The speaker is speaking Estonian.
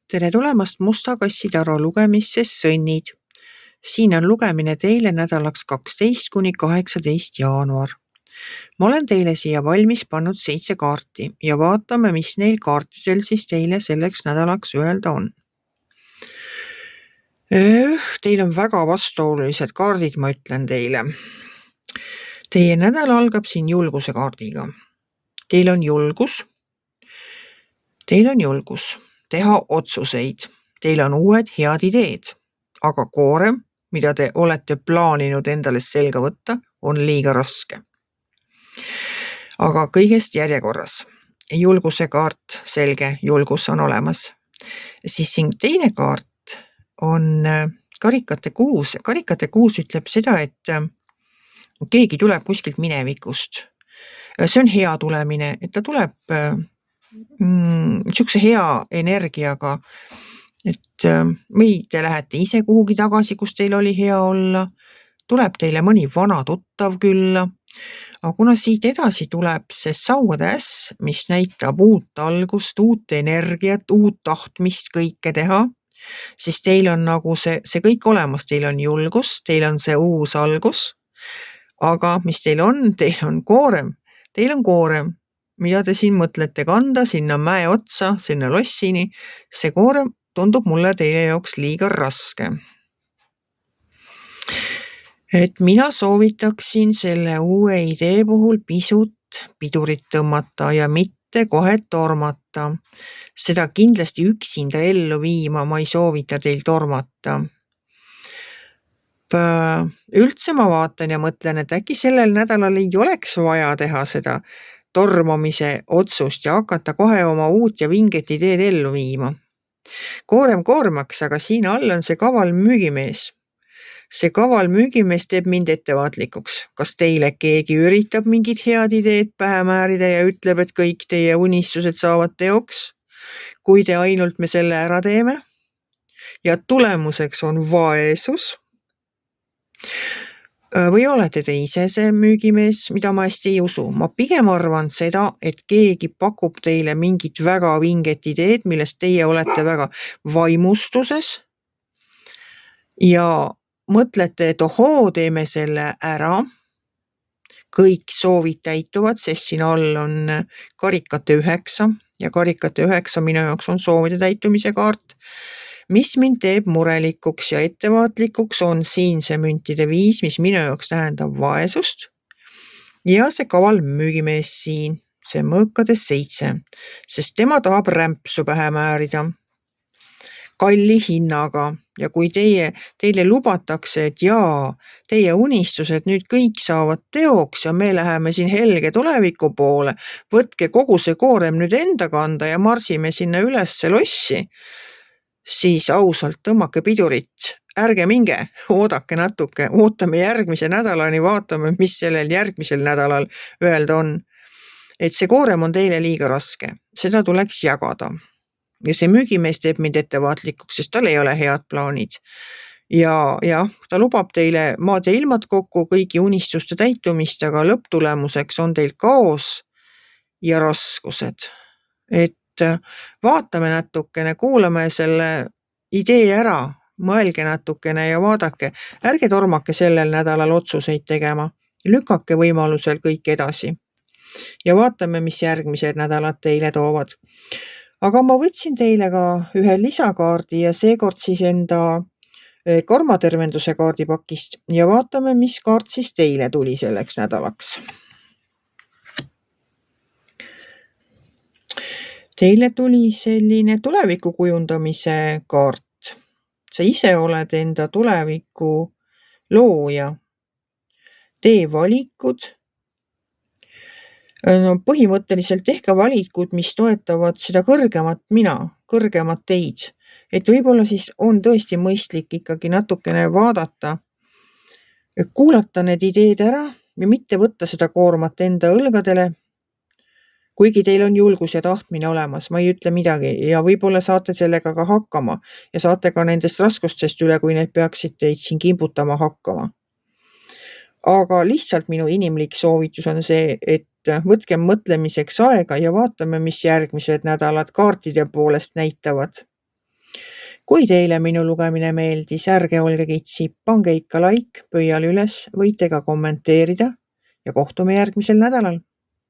Tere tulemast Musta kassi taro lugemisses sõnnid. Siin on lugemine teile nädalaks 12 kuni 18 jaanuar. Ma olen teile siia valmis pannud 7 kaarti ja vaatame, mis neil kaartidel siis teile selleks nädalaks öelda on. Teil on väga vastuolulised kaardid, ma ütlen teile. Teie nädal algab siin julguse kaardiga. Teil on julgus teha otsuseid. Teil on uued head ideed, aga koorem, mida te olete plaaninud endale selga võtta, on liiga raske. Aga kõigest järjekorras. Julguse kaart, selge, julgus on olemas. Siis siin teine kaart on karikate kuus. Karikate kuus ütleb seda, et keegi tuleb kuskilt minevikust. See on hea tulemine, et ta tuleb niisuguse hea energiaga, et või te lähete ise kuhugi tagasi, kus teil oli hea olla, tuleb teile mõni vana tuttav külla, aga kuna siit edasi tuleb see sauade äss, mis näitab uut algust, uut energiat, uut tahtmist kõike teha, siis teil on nagu see kõik olemas, teil on julgus, teil on see uus algus, aga mis teil on koorem, mida te siin mõtlete kanda sinna mäe otsa, sinna lossini, see koorem tundub mulle teile jaoks liiga raske. Et mina soovitaksin selle uue idee puhul pisut pidurit tõmmata ja mitte kohe tormata. Seda kindlasti üksinda ellu viima ma ei soovita teil tormata. Üldse ma vaatan ja mõtlen, et äkki sellel nädalal ei oleks vaja teha seda tormamise otsust ja hakata kohe oma uut ja vinget ideed ellu viima. Koorem koormaks, aga siin all on see kaval müügimees. See kaval müügimees teeb mind ettevaatlikuks. Kas teile keegi üritab mingid head ideed pähe määrida ja ütleb, et kõik teie unistused saavad teoks, kui te ainult me selle ära teeme? Ja tulemuseks on vaesus. Või olete te ise see müügimees, mida ma hästi ei usu. Ma pigem arvan seda, et keegi pakub teile mingit väga vinget ideed, millest teie olete väga vaimustuses ja mõtlete, et ohoo, teeme selle ära. Kõik soovid täituvad, sest siin all on karikate 9 ja karikate 9 minu jaoks on soovide täitumise kaart. Mis mind teeb murelikuks ja ettevaatlikuks on siin see müntide 5, mis minu jaoks tähendab vaesust. Ja see kaval müügimees siin, see mõõkade 7, sest tema tahab rämpsu pähe määrida kalli hinnaga. Ja kui teile lubatakse, et jaa, teie unistused nüüd kõik saavad teoks ja me läheme siin helge tuleviku poole, võtke kogu see koorem nüüd enda kanda ja marsime sinna ülesse lossi, siis ausalt tõmmake pidurit, ärge minge, oodake natuke, ootame järgmise nädalani, vaatame, mis sellel järgmisel nädalal öelda on. Et see koorem on teile liiga raske, seda tuleks jagada. Ja see müügimees teeb mind ettevaatlikuks, sest tal ei ole head plaanid. Ja ta lubab teile maad ja ilmad kokku kõigi unistuste täitumist, aga lõpptulemuseks on teil kaos ja raskused. Et vaatame natukene, kuulame selle idee ära, mõelge natukene ja vaadake, ärge tormake sellel nädalal otsuseid tegema, lükake võimalusel kõik edasi. Ja vaatame, mis järgmised nädalad teile toovad. Aga ma võtsin teile ka ühe lisakaardi ja seekord siis enda karmatervenduse kaardipakist ja vaatame, mis kaart siis teile tuli selleks nädalaks. Teile tuli selline tuleviku kujundamise kaart. Sa ise oled enda tuleviku looja. Tee valikud. Põhimõtteliselt tehke valikud, mis toetavad seda kõrgemat mina, kõrgemat teid. Et võib-olla siis on tõesti mõistlik ikkagi natukene vaadata, kuulata need ideed ära ja mitte võtta seda koormat enda õlgadele, kuigi teil on julgus ja tahtmine olemas, ma ei ütle midagi ja võib-olla saate sellega ka hakkama ja saate ka nendest raskustest üle, kui need peaksid teid siin kimbutama hakkama. Aga lihtsalt minu inimlik soovitus on see, et võtkem mõtlemiseks aega ja vaatame, mis järgmised nädalad kaartide poolest näitavad. Kui teile minu lugemine meeldis, ärge olge kitsi, pange ikka like, pöial üles, võite ka kommenteerida ja kohtume järgmisel nädalal.